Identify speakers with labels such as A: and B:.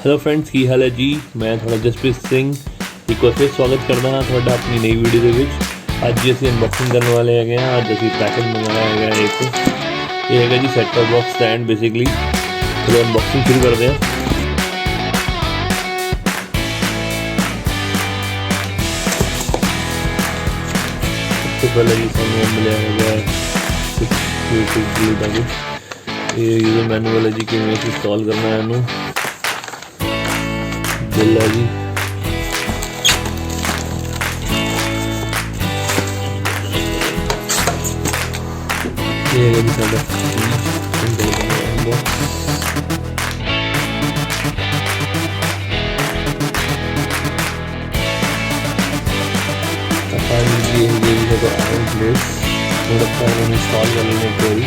A: Hello friends की हाल है जी। मैं थोड़ा जसप्रीत सिंह एक बार फिर स्वागत करता हाँ थोड़ा अपनी नई वीडियो के विच। अज जी असीं अनबॉक्सिंग करने वाले हैं। अज असीं पैकेज मंगाया है एक ये है जी set top box stand basically. चलो अनबॉक्सिंग शुरू करते हैं। सबसे पहले जी सानू मिले है ये यूजर मैनुअल है जी कि इंस्टॉल करना है इनू बिल है जी। ये है जी साडा ये भी है आयरन प्लेस प्रोडक्ट का इंस्टॉल कर लेने कोई